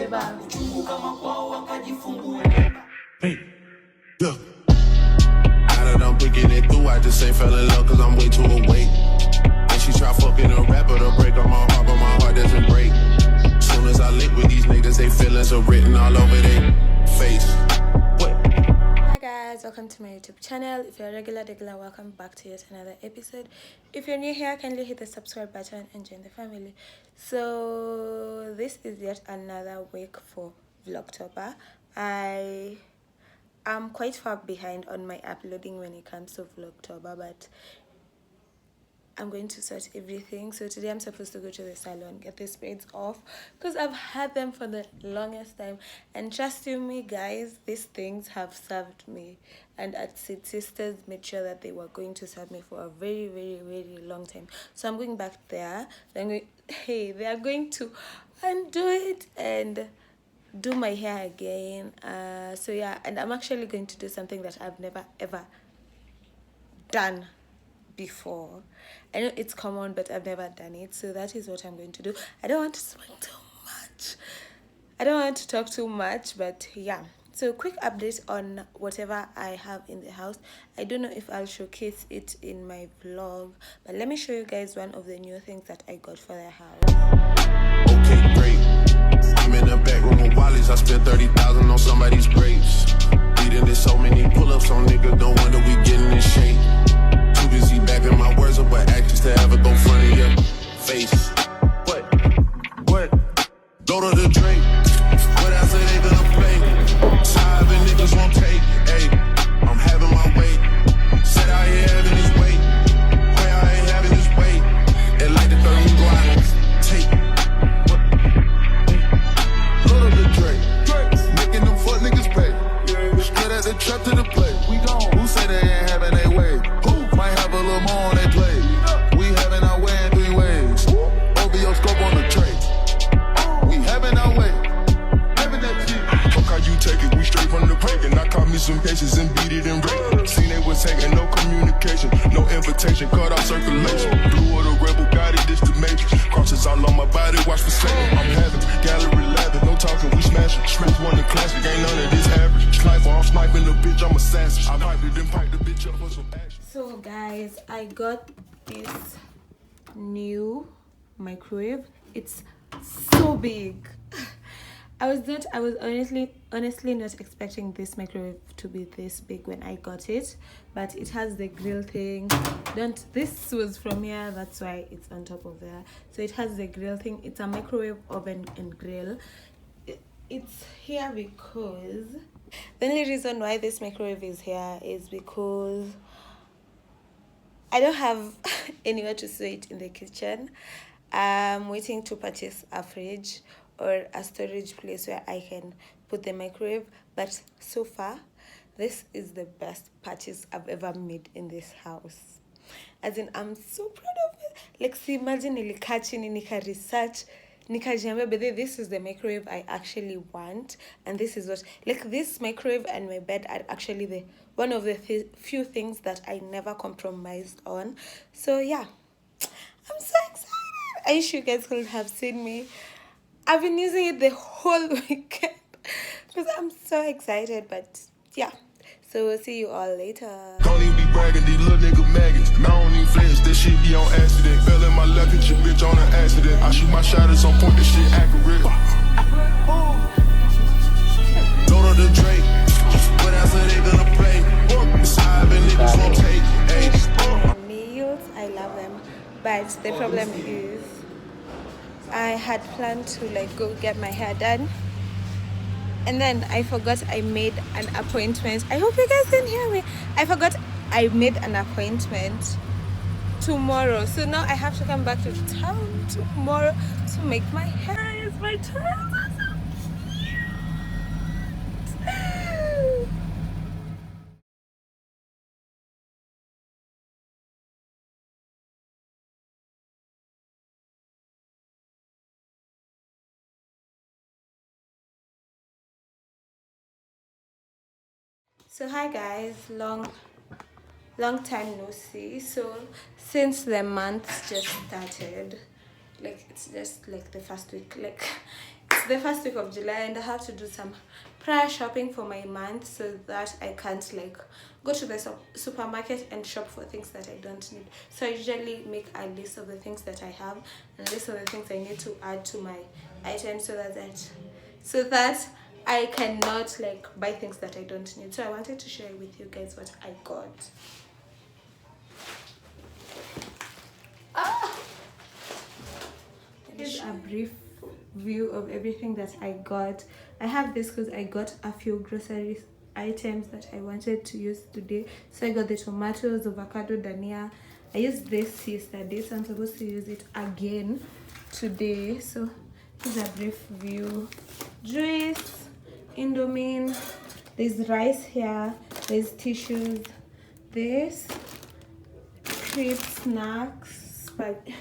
Hey, look. Out of them picking it through, I just ain't fell in love cause I'm way too awake. And she try fucking a rapper to break on my heart, but my heart doesn't break. Soon as I link with these niggas, they feelings are written all over their face. What? Hi guys, welcome to my YouTube channel. If you're a regular, welcome back to yet another episode. If you're new here, kindly hit the subscribe button and join the family. So this is yet another week for Vlogtober. I'm quite far behind on my uploading when it comes to Vlogtober, but I'm going to sort everything. So today I'm supposed to go to the salon, get these braids off because I've had them for the longest time, and trust you me guys, these things have served me, and at Sid Sisters made sure that they were going to serve me for a very, very, very long time. So I'm going back there. They are going to undo it and do my hair again. So yeah, and I'm actually going to do something that I've never ever done before. I know it's common, but I've never done it, so that is what I'm going to do. I don't want to speak too much, I don't want to talk too much, but yeah. So quick update on whatever I have in the house. I don't know if I'll showcase it in my vlog, but let me show you guys one of the new things that I got for the house. Okay, great. I'm in the back room with Wally's. I spent 30,000 on somebody's grapes. Eating this so many pull-ups on nigga, no wonder we getting in shape. Too busy backing my words up with actions to have it go front of your face. What? Go to the drink. What else are they gonna play? Side and niggas won't take. Hey, I'm having my way. Said I ain't having this weight. Where I ain't having this weight. And like the 30 go out. Take. What? Go to the drink. Making them fuck niggas pay. Straight at the trap to the play. We gone. Who say they ain't having their way? Who might have a little more on their play? We having our way in 3 ways. OVO scope on the tray. We having our way. Having that shit. Fuck how you take it. We straight from the break. And I caught me some cases and beat it and rape. Seen they was taking no communication, no invitation, cut off circulation. Blue or the rebel, got it, this the matrix. Crosses all on my body, watch for second. I'm having gallery leather, no talking, we smashing. Smash one the classic, ain't none of this average. Sniper, I'm sniping the bitch, I'm assassin. I piped it and piped the bitch up for some action. So guys, I got this new microwave. It's so big. I was honestly not expecting this microwave to be this big when I got it, but it has the grill thing. This was from here, that's why it's on top of there. So it has the grill thing. It's a microwave oven and grill. It's here because the only reason why this microwave is here is because I don't have anywhere to store it in the kitchen. I'm waiting to purchase a fridge or a storage place where I can put the microwave, but so far this is the best purchase I've ever made in this house. As in, I'm so proud of it. Like, see, imagine nilikaa chini nika research nikajiambia, but this is the microwave I actually want, and this is what, like, this microwave and my bed are actually the one of the few things that I never compromised on. So yeah, I'm so excited. I wish you guys could have seen me. I've been using it the whole weekend because I'm so excited, but yeah. So we'll see you all later. Don't even be bragging, these little nigga maggots. I don't even flex, this shit be on accident. Fell in my left, hit your bitch on an accident. I shoot my shot at some point, this shit accurate. Go to the Drake. What else are they gonna play? Side and niggas won't take. Hey. Nails, I love them, but the problem is I had planned to like go get my hair done, and then I forgot I made an appointment. I hope you guys can hear me. I forgot I made an appointment tomorrow, so now I have to come back to town tomorrow to make my hair. It's my turn. So hi guys, long time no see. So since the month just started, like it's just like the first week, like it's the first week of July and I have to do some prior shopping for my month so that I can't like go to the supermarket and shop for things that I don't need. So I usually make a list of the things that I have and a list of the things I need to add to my items so that I cannot like buy things that I don't need. So I wanted to share with you guys what I got. Here's a brief view of everything that I got. I have this because I got a few grocery items that I wanted to use today. So I got the tomatoes, avocado, dania. I used this yesterday, so I'm supposed to use it again today. So here's a brief view. Juice, Indomie, there's rice here, there's tissues, this crepe snacks, spaghetti.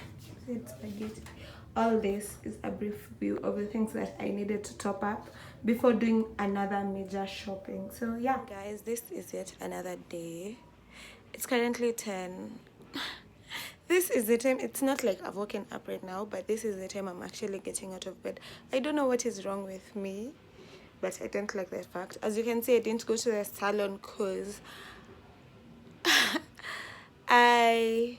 All this is a brief view of the things that I needed to top up before doing another major shopping. So yeah guys, this is yet another day. It's currently 10. This is the time. It's not like I've woken up right now, but this is the time I'm actually getting out of bed. I don't know what is wrong with me, but I don't like that fact. As you can see, I didn't go to the salon because I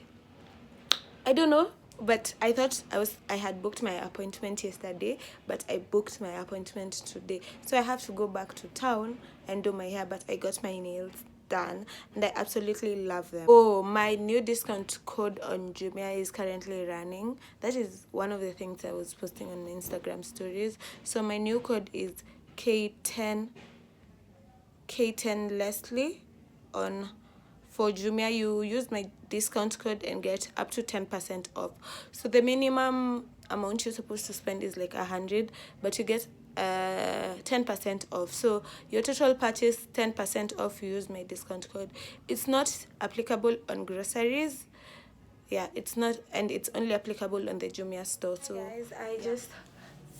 don't know, but I thought I had booked my appointment yesterday, but I booked my appointment today. So I have to go back to town and do my hair, but I got my nails done and I absolutely love them. Oh, my new discount code on Jumia is currently running. That is one of the things I was posting on my Instagram stories. So my new code is K10 Leslie on. For Jumia, you use my discount code and get up to 10% off. So the minimum amount you're supposed to spend is like 100, but you get 10% off. So your total purchase 10% off. You use my discount code. It's not applicable on groceries. Yeah, it's not, and it's only applicable on the Jumia store. So guys, I just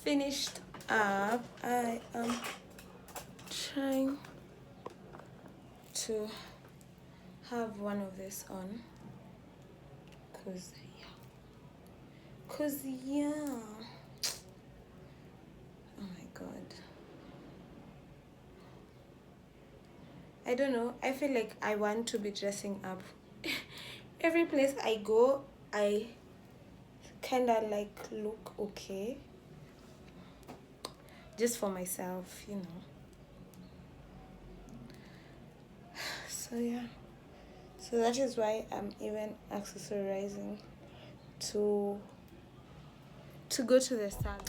finished up. I am trying to have one of this on cause yeah, oh my god, I don't know, I feel like I want to be dressing up. Every place I go, I kind of like look okay just for myself, you know. So yeah, so that is why I'm even accessorizing to go to the salon.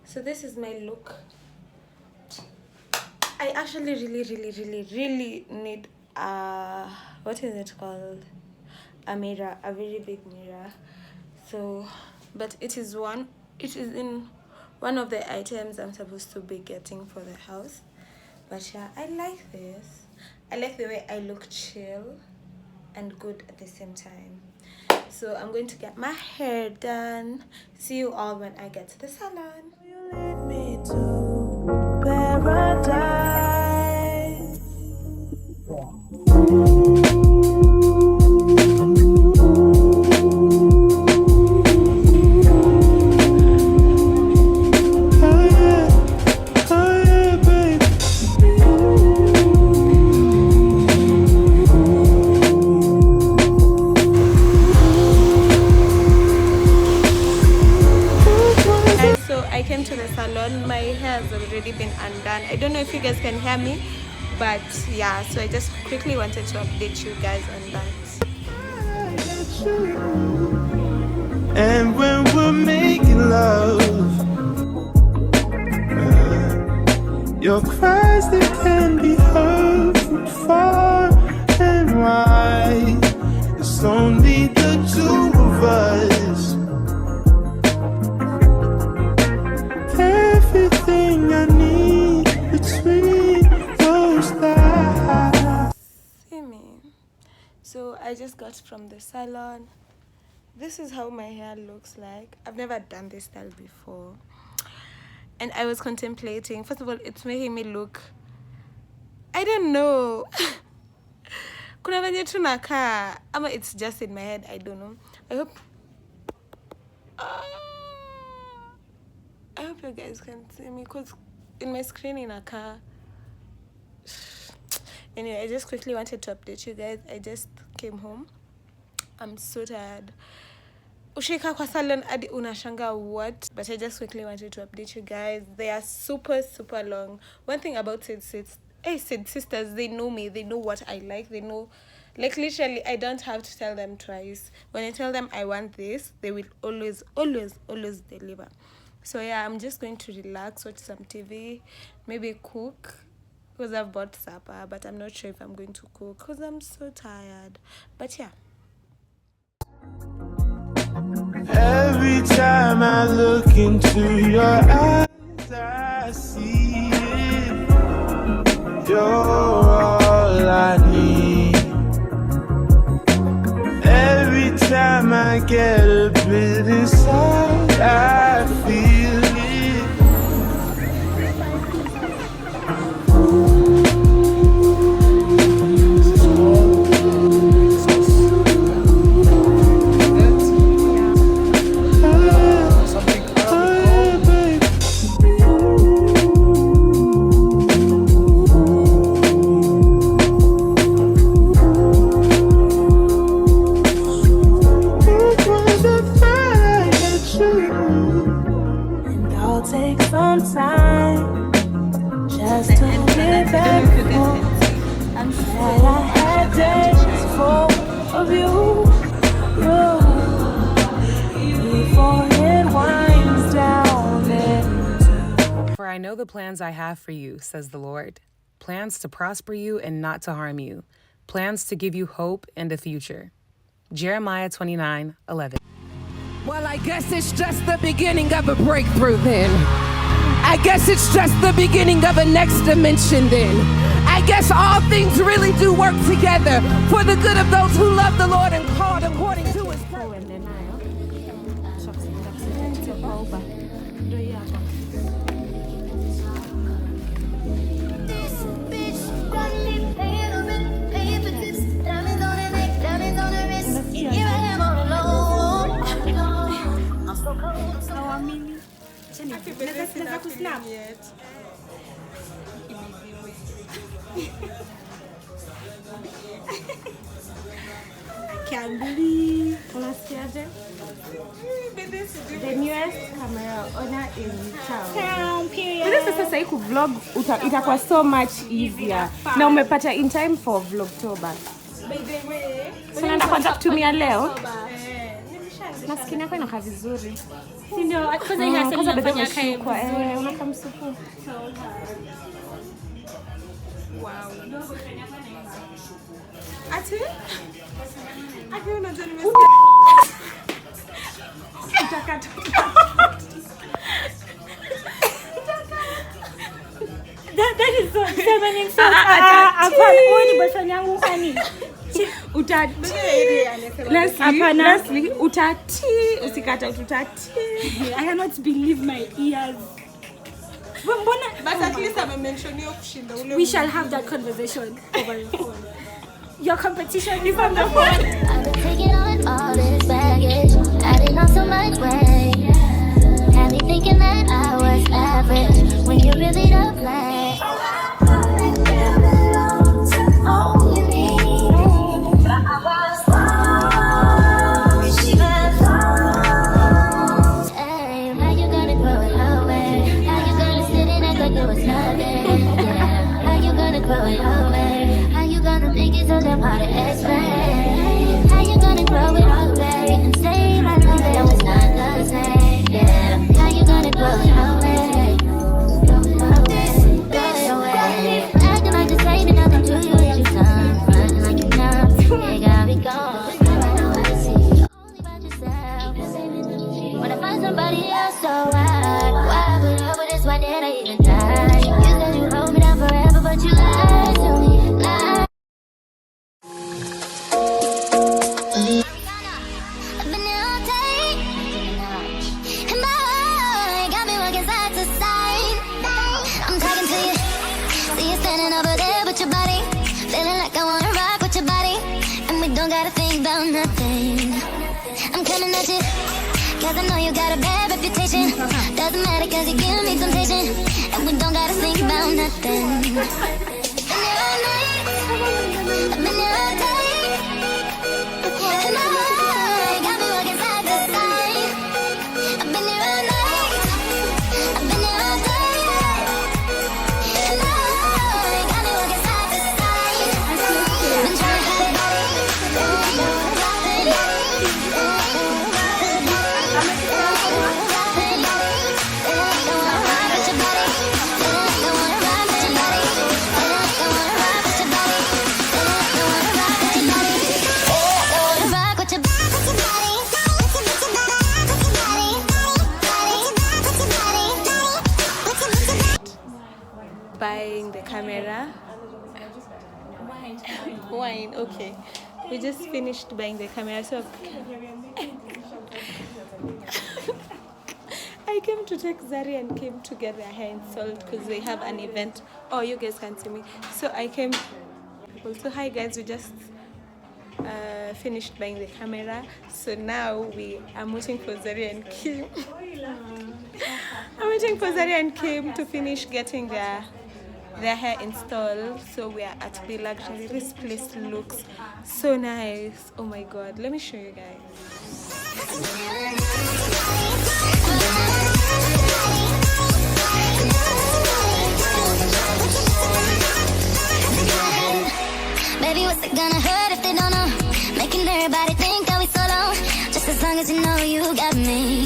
So this is my look. I actually really need what is it called, a mirror, a very big mirror. So but it is in one of the items I'm supposed to be getting for the house. But yeah, I like this. I like the way I look chill and good at the same time. So I'm going to get my hair done. See you all when I get to the salon. You lead me to paradise. I came to the salon. My hair has already been undone. I don't know if you guys can hear me, but yeah, so I just quickly wanted to update you guys on that. And when we're making love, your cries, they can be heard from far and wide. It's only the two of us. Everything I need between those thighs. See me. So I just got from the salon. This is how my hair looks like. I've never done this style before. And I was contemplating. First of all, it's making me look, I don't know. Kuna venye tunakaa, ama it's just in my head, I don't know. I hope you guys can see me because in my screen in a car. Anyway, I just quickly wanted to update you guys. I just came home. I'm so tired. Ushika kwa salon adi unashanga what? But I just quickly wanted to update you guys. They are super long. One thing about Sid sisters, they know me. They know what I like. They know, like literally, I don't have to tell them twice. When I tell them I want this, they will always deliver. So yeah, I'm just going to relax, watch some TV, maybe cook. Because I've bought supper, but I'm not sure if I'm going to cook because I'm so tired. But yeah. Every time I look into your eyes, I see it. You're all I need. Every time I get a bit inside, I feel it. For I know the plans I have for you, says the Lord. Plans to prosper you and not to harm you. Plans to give you hope and a future. Jeremiah 29:11. Well, I guess it's just the beginning of a breakthrough then. I guess it's just the beginning of a next dimension then. I guess all things really do work together for the good of those who love the Lord and called according to his purpose. Can't believe. Unasikiaje? The newest camera owner in town. But sasa hii vlog itakuwa so much easier. Na umepata in time for Vlogtober. By the way, unaenda kwanza kutumia leo? Na skin yako inakaa vizuri. Si ndio? Kwanza inafanya kae kwa unakaa msupu. Wow. Ati? Ati unajua nimesikia. Utakata. That is so seven so. Ni boyfriend yangu kani. Utati. Leslie, utati. Usikata utati. I cannot believe my ears. But at least I'm mentioning kushinda ule. We shall have that conversation over the phone. Your competition is on the phone. I've been taking on all this baggage, adding on so much weight. Had me thinking that I was average when you really don't play. How you gonna grow it all away and say my love that was not the same? Yeah. How you gonna grow it all away? Acting like the same and nothing to you is your son. Running like you know, they got me going. Only about yourself. When I find somebody else, so why put up with this? Why did I even die? You said you hold me down forever, but you lied to me. Don't gotta think about nothing. I'm coming at you. Cause I know you got a bad reputation. Doesn't matter cause you give me temptation. And we don't gotta think about nothing. I've been here all night. I've been here all day. And I got me walking side to side. I've been here all night. I've been here all day. And I got me walking side to side. Been trying to have a buying the camera. Wine, okay. We just finished buying the camera, so I came to take Zari and came to get their hair installed because they have an event. Oh, you guys can see me. So I came. Also, hi guys, we just finished buying the camera. So now I'm waiting for Zari and Kim. I'm waiting for Zari and Kim to finish getting their hair installed. So we are at the luxury. This place looks so nice. Oh my god, let me show you guys. Baby, what's it gonna hurt if they don't know? Making everybody think that we solo. Just as long as you know you got me.